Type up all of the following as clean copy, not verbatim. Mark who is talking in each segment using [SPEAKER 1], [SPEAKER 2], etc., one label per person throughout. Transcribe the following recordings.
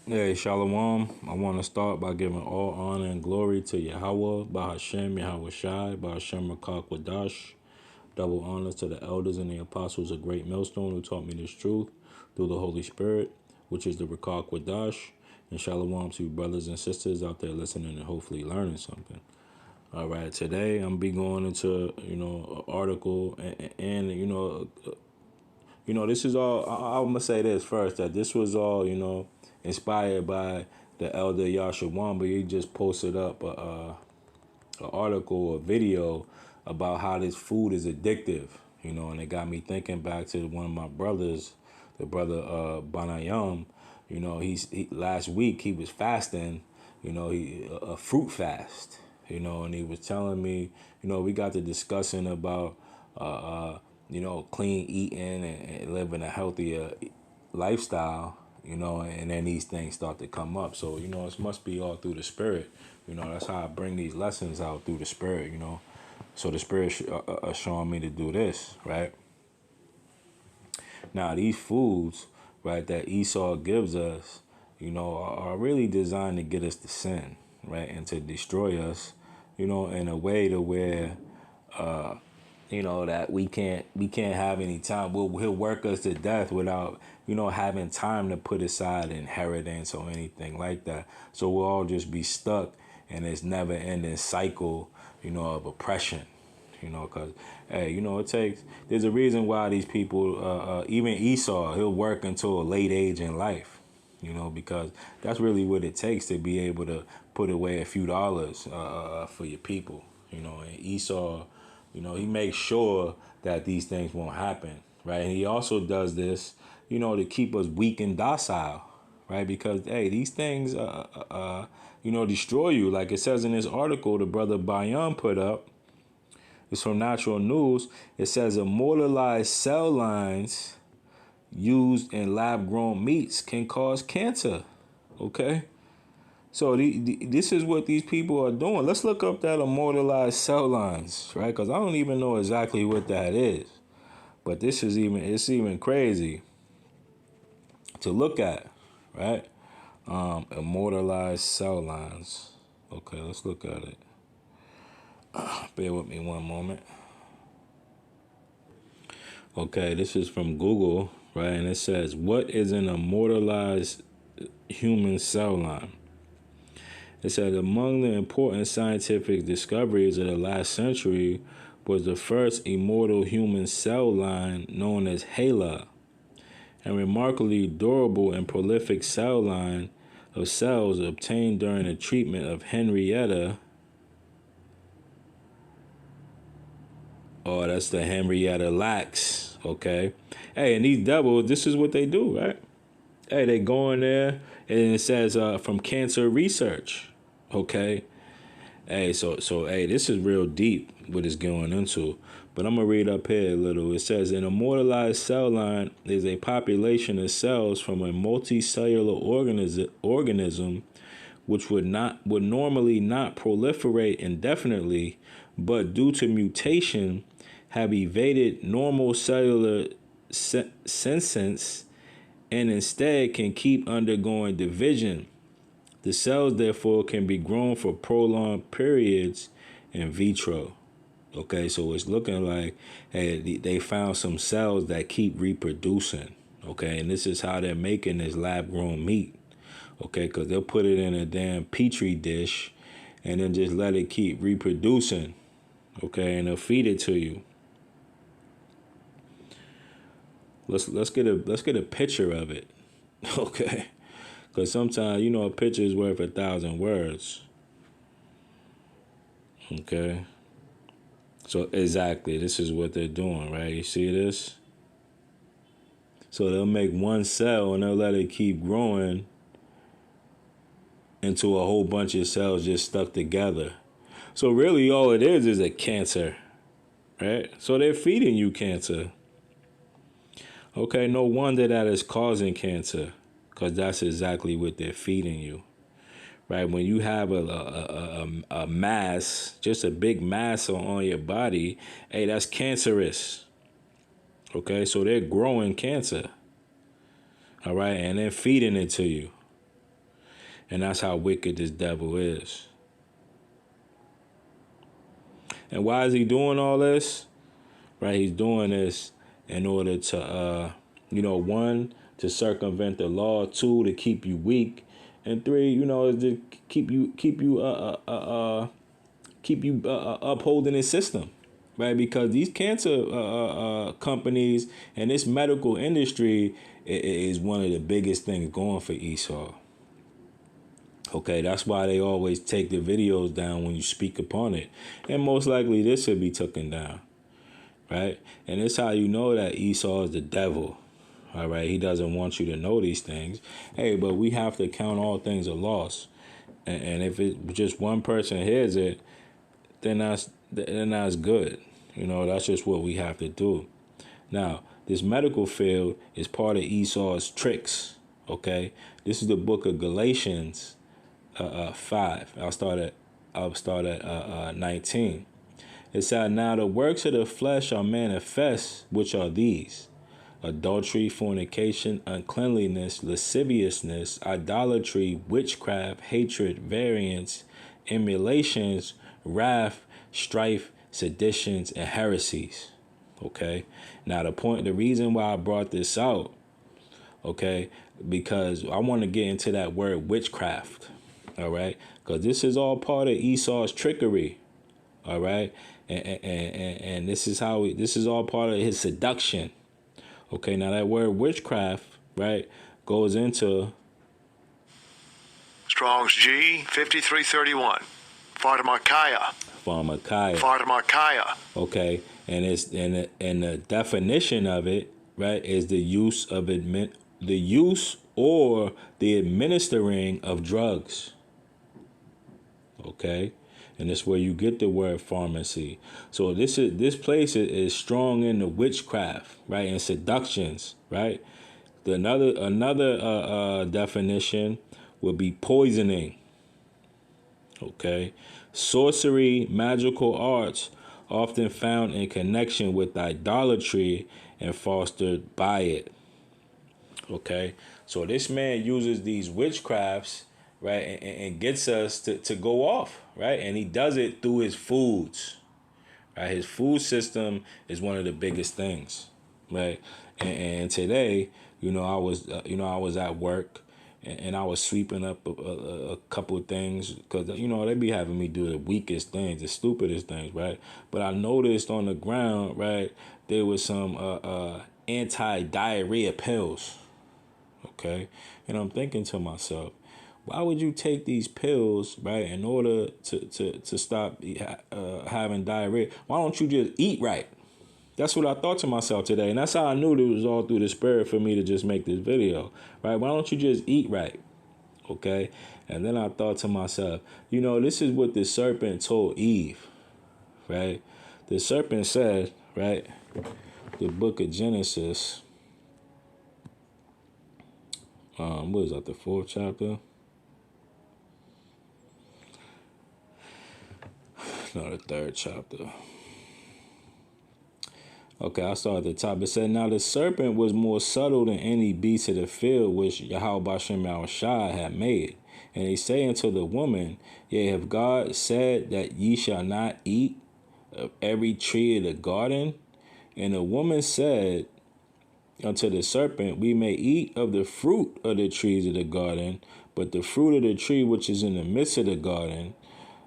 [SPEAKER 1] Hey, Shalom. I want to start by giving all honor and glory to Yahweh, Bahashem, Yahweh Shai, Bahashem Rakak Wadash. Double honors to the elders and the apostles of Great Millstone who taught me this truth through the Holy Spirit, which is the Rakak Wadash. And Shalom to you brothers and sisters out there listening and hopefully learning something. All right, today I'm be going into, an article and this is all. I'm gonna say this first that this was all, inspired by the elder Yashawan, but he just posted up a article, a video about how this food is addictive, and it got me thinking back to one of my brothers, the brother Banayam. Last week he was fasting, a fruit fast, and he was telling me, we got to discussing about clean eating and living a healthier lifestyle, and then these things start to come up. So, it must be all through the spirit. That's how I bring these lessons out through the spirit. So the spirit showing me to do this, right? Now, these foods, right, that Esau gives us, are really designed to get us to sin, right, and to destroy us, in a way to where that we can't have any time. He'll work us to death without, having time to put aside inheritance or anything like that. So we'll all just be stuck in this never ending cycle, of oppression. Because, hey, there's a reason why these people, even Esau, he'll work until a late age in life, because that's really what it takes to be able to put away a few dollars for your people, and Esau, he makes sure that these things won't happen, right? And he also does this, to keep us weak and docile, right? Because, hey, these things, destroy you. Like it says in this article the brother Bayan put up, it's from Natural News. It says immortalized cell lines used in lab-grown meats can cause cancer. Okay? So this is what these people are doing. Let's look up that immortalized cell lines, right? Because I don't even know exactly what that is. But it's even crazy to look at, right? Immortalized cell lines. Okay, let's look at it. Bear with me one moment. Okay, this is from Google, right? And it says, what is an immortalized human cell line? It said among the important scientific discoveries of the last century was the first immortal human cell line known as HeLa, a remarkably durable and prolific cell line of cells obtained during the treatment of Henrietta. Oh, that's the Henrietta Lacks, okay? Hey, and these devils, this is what they do, right? Hey, they go in there, and it says from cancer research, okay? Hey, hey, this is real deep what it's going into. But I'm going to read up here a little. It says, an immortalized cell line is a population of cells from a multicellular organism which would normally not proliferate indefinitely, but due to mutation have evaded normal cellular senescence and instead can keep undergoing division. The cells, therefore, can be grown for prolonged periods in vitro. Okay, so it's looking like, hey, they found some cells that keep reproducing. Okay, and this is how they're making this lab-grown meat. Okay, because they'll put it in a damn petri dish and then just let it keep reproducing. Okay, and they'll feed it to you. Let's get a picture of it. Okay, because sometimes a picture is worth 1,000 words. Okay, so exactly this is what they're doing, right? You see this? So they'll make one cell and they'll let it keep growing into a whole bunch of cells just stuck together. So really all it is a cancer, right? So they're feeding you cancer. Okay, no wonder that is causing cancer, because that's exactly what they're feeding you, right? When you have a mass, just a big mass on your body, hey, that's cancerous. Okay, so they're growing cancer, all right, and they're feeding it to you. And that's how wicked this devil is. And why is he doing all this? Right? He's doing this in order to, one, to circumvent the law, two, to keep you weak, and three, is to keep you upholding his system, right? Because these cancer companies and this medical industry is one of the biggest things going for Esau. Okay, that's why they always take the videos down when you speak upon it. And most likely this will be taken down, right? And it's how you know that Esau is the devil, all right? He doesn't want you to know these things. Hey, but we have to count all things a loss. And if it just one person hears it, then that's good. That's just what we have to do. Now, this medical field is part of Esau's tricks, okay? This is the book of Galatians 5. I'll start at 19. It said, now the works of the flesh are manifest, which are these: adultery, fornication, uncleanliness, lasciviousness, idolatry, witchcraft, hatred, variance, emulations, wrath, strife, seditions, and heresies. Okay. Now the reason why I brought this out, okay, because I want to get into that word witchcraft. All right, because this is all part of Esau's trickery. All right, and this is this is all part of his seduction. Okay, now that word witchcraft, right, goes into
[SPEAKER 2] Strong's G 5331. Pharmakia.
[SPEAKER 1] Okay, and it's and the definition of it, right, is the use or the administering of drugs. Okay, and that's where you get the word pharmacy. So this place is strong in the witchcraft, right, and seductions, right. Another definition would be poisoning. Okay, sorcery, magical arts, often found in connection with idolatry and fostered by it. Okay, so this man uses these witchcrafts, right, and gets us to go off, right, and he does it through his foods, right. His food system is one of the biggest things, right, and today, I was at work. And I was sweeping up a couple of things because, they be having me do the weakest things, the stupidest things, right? But I noticed on the ground, right, there was some anti-diarrhea pills, okay? And I'm thinking to myself, why would you take these pills, right, in order to stop having diarrhea? Why don't you just eat right? That's what I thought to myself today. And that's how I knew it was all through the spirit for me to just make this video, right? Why don't you just eat right? Okay. And then I thought to myself, this is what the serpent told Eve, right? The serpent said, right, the book of Genesis, what is that, the 4th chapter? No, the 3rd chapter. Okay, I start at the top. It said, now the serpent was more subtle than any beast of the field which Yahweh Bashem Yahushua had made. And he said unto the woman, yea, have God said that ye shall not eat of every tree of the garden? And the woman said unto the serpent, we may eat of the fruit of the trees of the garden, but the fruit of the tree which is in the midst of the garden,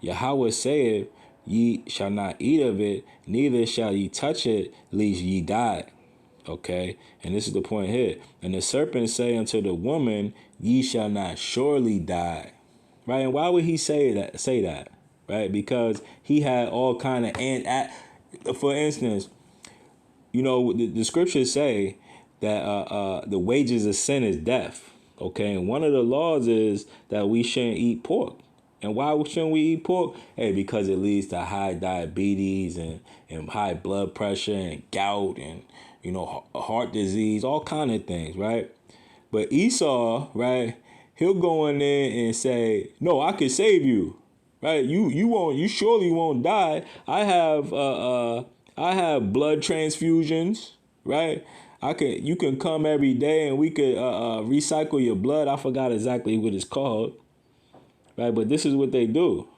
[SPEAKER 1] Yahweh saith, ye shall not eat of it, neither shall ye touch it, lest ye die. Okay, and this is the point here. And the serpent say unto the woman, ye shall not surely die. Right? And why would he say that? Right? Because he had all kind of for instance, the scriptures say that the wages of sin is death. Okay, and one of the laws is that we shouldn't eat pork. And why shouldn't we eat pork? Hey, because it leads to high diabetes and high blood pressure and gout and, heart disease, all kind of things, right? But Esau, right, he'll go in there and say, no, I can save you, right? You surely won't die. I have blood transfusions, right? You can come every day and we could recycle your blood. I forgot exactly what it's called. right? But this is what they do,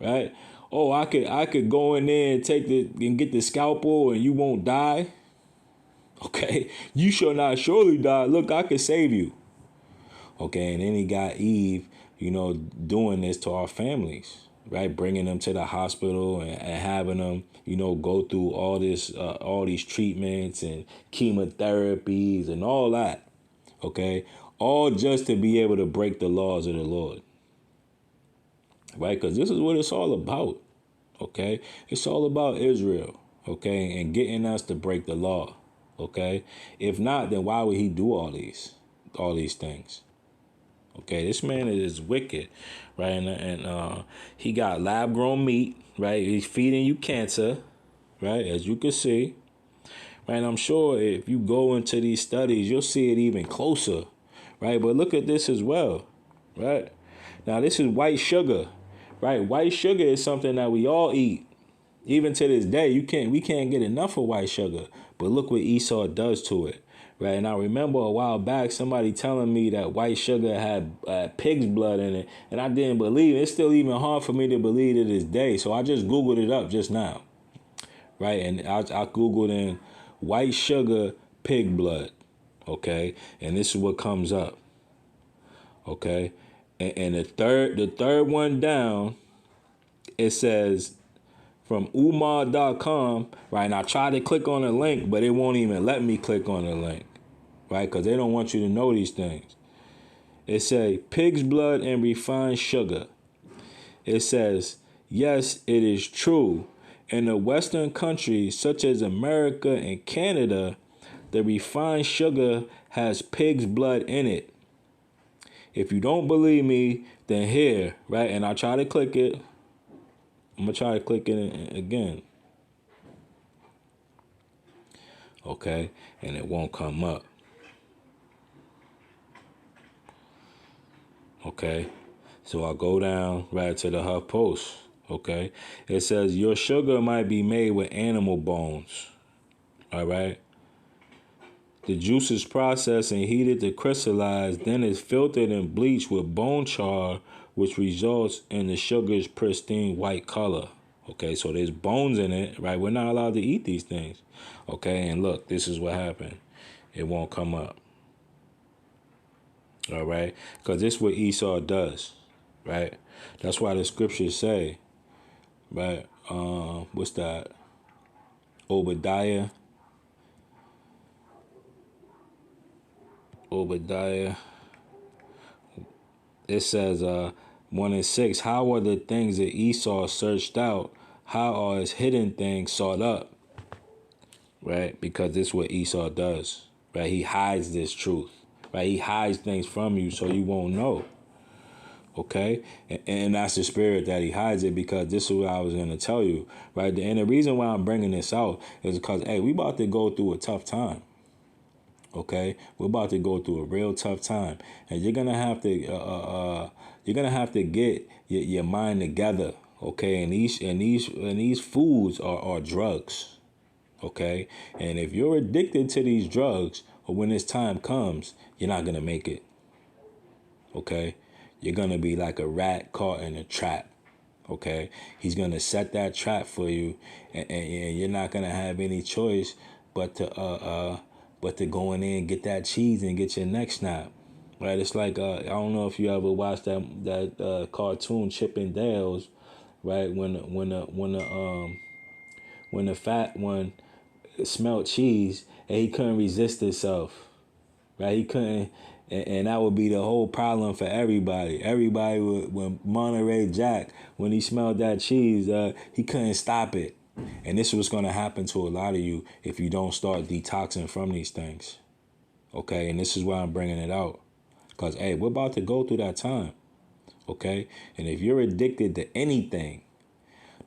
[SPEAKER 1] right? Oh, I could go in there and get the scalpel and you won't die. Okay, you shall not surely die. Look, I could save you. Okay, and then he got Eve, doing this to our families, right? Bringing them to the hospital and having them, go through all these treatments and chemotherapies and all that. Okay, all just to be able to break the laws of the Lord, right? Because this is what it's all about. Okay, it's all about Israel. Okay, and getting us to break the law. Okay, if not, then why would he do all these things? Okay, this man is wicked, right? And he got lab grown meat, right? He's feeding you cancer, right? As you can see, right? And I'm sure if you go into these studies, you'll see it even closer, right? But look at this as well, right? Now this is white sugar, right? White sugar is something that we all eat. Even to this day, we can't get enough of white sugar. But look what Esau does to it, right? And I remember a while back somebody telling me that white sugar had pig's blood in it, and I didn't believe it. It's still even hard for me to believe to this day. So I just Googled it up just now, right? And I Googled in white sugar pig blood, okay? And this is what comes up, okay? And the third one down, it says from umar.com, right? And I tried to click on a link, but it won't even let me click on the link, right? Because they don't want you to know these things. It says pig's blood and refined sugar. It says, yes, it is true. In the Western countries such as America and Canada, the refined sugar has pig's blood in it. If you don't believe me, then here, right? And I try to click it. I'm going to try to click it again. Okay, and it won't come up. Okay, so I go down right to the Huff Post. Okay, it says your sugar might be made with animal bones. All right, the juice is processed and heated to crystallize, then is filtered and bleached with bone char, which results in the sugar's pristine white color. Okay, so there's bones in it, right? We're not allowed to eat these things. Okay, and look, this is what happened. It won't come up. All right, because this is what Esau does, right? That's why the scriptures say, right? What's that? Obadiah. It says, 1:6. How are the things that Esau searched out? How are his hidden things sought up? Right? Because this is what Esau does. Right? He hides this truth. Right? He hides things from you so you won't know. Okay, and that's the spirit that he hides it, because this is what I was going to tell you, right? And the reason why I'm bringing this out is because, hey, we about to go through a tough time. Okay, we're about to go through a real tough time, and you're gonna have to get your mind together. Okay, and these foods are drugs. Okay, and if you're addicted to these drugs, or when this time comes, you're not gonna make it. Okay, you're gonna be like a rat caught in a trap. Okay, he's gonna set that trap for you, and you're not gonna have any choice but to go in there and get that cheese and get your neck snapped. Right? It's like I don't know if you ever watched that cartoon Chip and Dale's, right? When the fat one smelled cheese and he couldn't resist himself. Right? He couldn't, and that would be the whole problem for everybody. Everybody would, when Monterey Jack, when he smelled that cheese, he couldn't stop it. And this is what's going to happen to a lot of you if you don't start detoxing from these things. Okay, and this is why I'm bringing it out. Because, hey, we're about to go through that time. Okay, and if you're addicted to anything,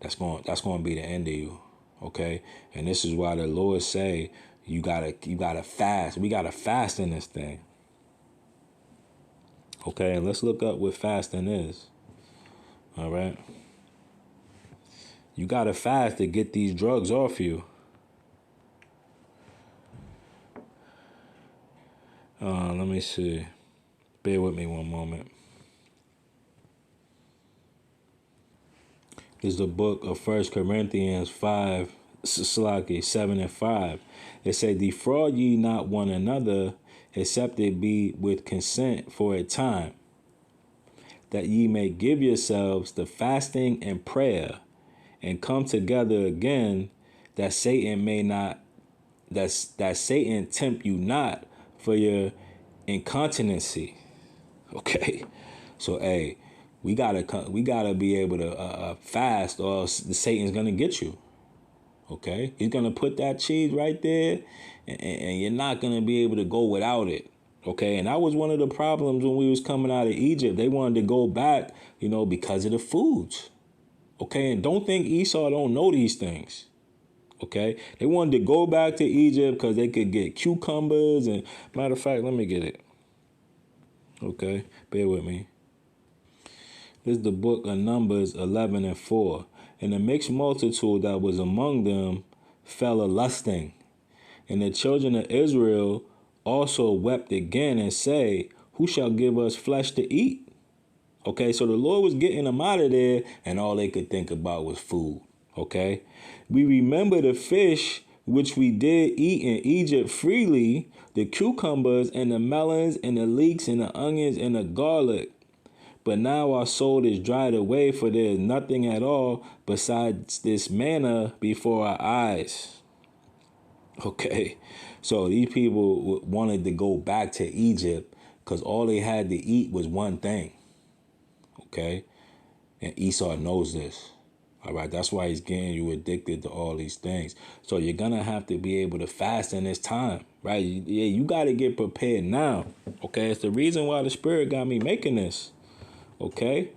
[SPEAKER 1] that's going to be the end of you. Okay, and this is why the Lord say you gotta fast. We gotta fast in this thing. Okay, and let's look up what fasting is. All right, you gotta fast to get these drugs off you. Let me see. Bear with me one moment. is the book of First Corinthians 7 and 5. It says, defraud ye not one another, except it be with consent for a time, that ye may give yourselves to fasting and prayer, and come together again, that Satan may not, that Satan tempt you not for your incontinency. Okay, so hey, we gotta be able to fast, or Satan's gonna get you. Okay, he's gonna put that cheese right there, and you're not gonna be able to go without it. Okay, and that was one of the problems when we was coming out of Egypt. They wanted to go back, because of the foods. Okay, and don't think Esau don't know these things. Okay, they wanted to go back to Egypt because they could get cucumbers, and matter of fact, let me get it. Okay, bear with me. This is the book of Numbers 11 and 4. And the mixed multitude that was among them fell a lusting. And the children of Israel also wept again and say, who shall give us flesh to eat? Okay, so the Lord was getting them out of there, and all they could think about was food. Okay, we remember the fish which we did eat in Egypt freely, the cucumbers and the melons and the leeks and the onions and the garlic. But now our soul is dried away, for there is nothing at all besides this manna before our eyes. Okay, so these people wanted to go back to Egypt because all they had to eat was one thing. Okay, and Esau knows this. All right, that's why he's getting you addicted to all these things. So you're going to have to be able to fast in this time, right? Yeah, you got to get prepared now. Okay, it's the reason why the Spirit got me making this. Okay,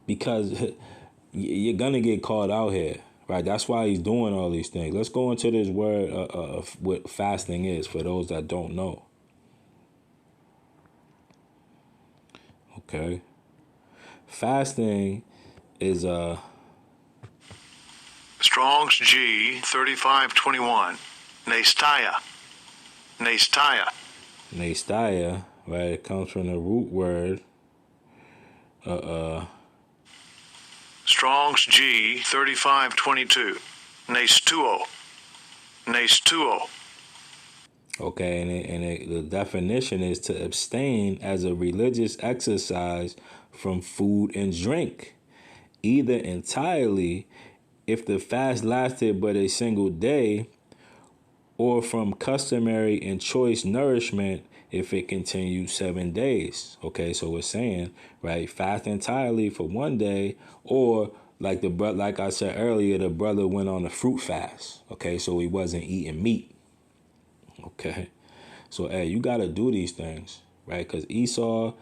[SPEAKER 1] because you're gonna get caught out here, right? That's why he's doing all these things. Let's go into this word of what fasting is for those that don't know. Okay, fasting is
[SPEAKER 2] Strong's G 3521. Nastaya.
[SPEAKER 1] right? It comes from the root word.
[SPEAKER 2] Strong's G 3522. Nastuo.
[SPEAKER 1] Okay, and the definition is to abstain as a religious exercise from food and drink, either entirely if the fast lasted but a single day, or from customary and choice nourishment if it continued 7 days. Okay, so we're saying, right, fast entirely for one day, or like I said earlier, the brother went on a fruit fast. Okay, so he wasn't eating meat. Okay, so hey, you gotta do these things, right? Because Esau,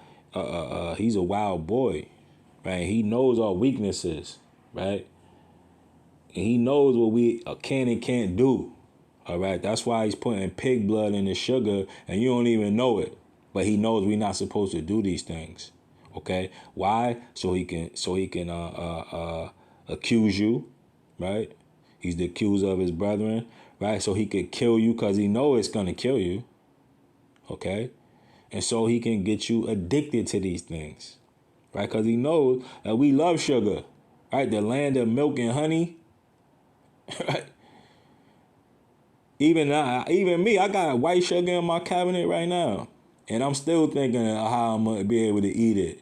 [SPEAKER 1] he's a wild boy, right? He knows our weaknesses, right? And he knows what we can and can't do. All right, that's why he's putting pig blood in the sugar, and you don't even know it. But he knows we're not supposed to do these things. Okay, why? So he can accuse you, right? He's the accuser of his brethren, right? So he could kill you because he knows it's gonna kill you. Okay, and so he can get you addicted to these things, right? Because he knows that we love sugar, right? The land of milk and honey, right? Even me, I got white sugar in my cabinet right now, and I'm still thinking of how I'm gonna be able to eat it,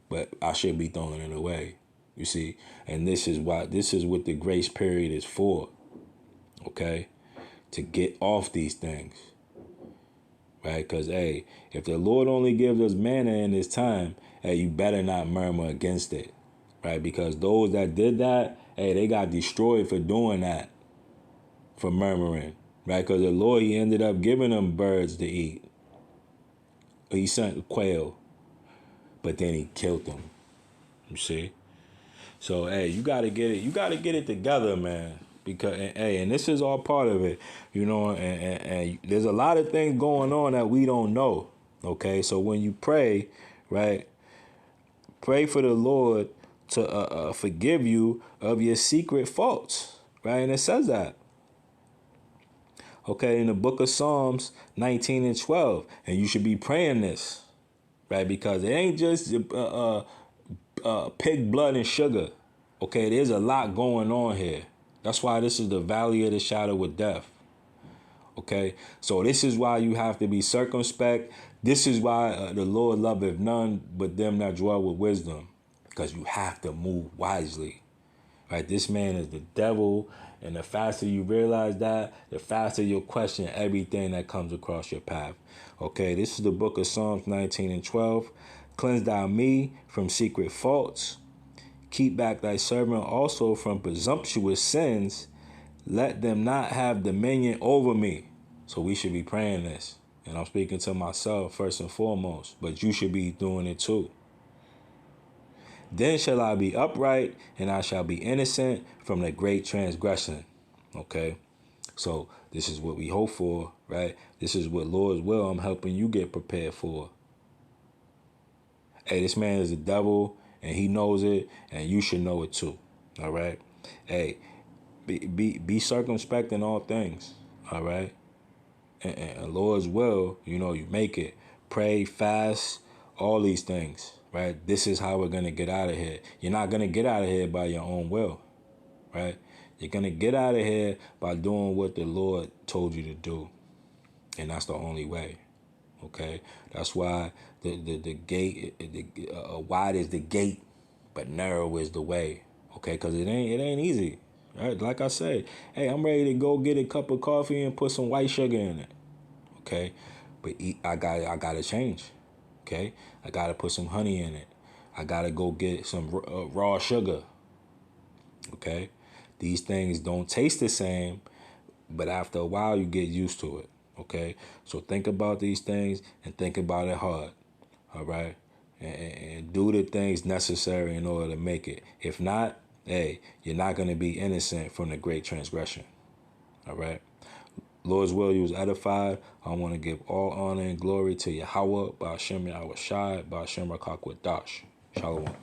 [SPEAKER 1] but I should be throwing it away. You see, and this is what the grace period is for. Okay, to get off these things, right? Because hey, if the Lord only gives us manna in this time, hey, you better not murmur against it, right? Because those that did that, hey, they got destroyed for doing that. For murmuring, right? Because the Lord, he ended up giving them birds to eat. He sent quail, but then he killed them. You see? So, hey, you got to get it. You got to get it together, man. Because, and this is all part of it, and there's a lot of things going on that we don't know, okay? So when you pray, right, pray for the Lord to forgive you of your secret faults, right? And it says that. Okay, in the book of Psalms 19 and 12. And you should be praying this, right? Because it ain't just pig blood and sugar, Okay, there's a lot going on here. That's why this is the valley of the shadow of death. Okay, so this is why you have to be circumspect. This is why the Lord loveth none but them that dwell with wisdom, because you have to move wisely. Right, this man is the devil, and the faster you realize that, the faster you'll question everything that comes across your path. Okay, this is the book of Psalms 19 and 12. Cleanse thou me from secret faults. Keep back thy servant also from presumptuous sins. Let them not have dominion over me. So we should be praying this. And I'm speaking to myself first and foremost, but you should be doing it too. Then shall I be upright, and I shall be innocent from the great transgression. Okay, so this is what we hope for, right? This is what Lord's will I'm helping you get prepared for. Hey, this man is the devil, and he knows it, and you should know it too. All right. Hey, be circumspect in all things. All right. And Lord's will, you make it. Pray, fast, all these things, right? This is how we're going to get out of here. You're not going to get out of here by your own will, right? You're going to get out of here by doing what the Lord told you to do. And that's the only way, okay? That's why the gate, wide is the gate, but narrow is the way, okay? Because it ain't easy, right? Like I said, hey, I'm ready to go get a cup of coffee and put some white sugar in it. Okay, but I gotta change. Okay, I gotta put some honey in it. I gotta go get some raw sugar. Okay, these things don't taste the same, but after a while you get used to it. Okay, so think about these things and think about it hard. All right, and do the things necessary in order to make it. If not, hey, you're not gonna be innocent from the great transgression. All right. Lord's will, you was edified. I want to give all honor and glory to Yahweh, Ba'ashem Yahweh Shai, Ba'ashem Rakak Dash. Shalom.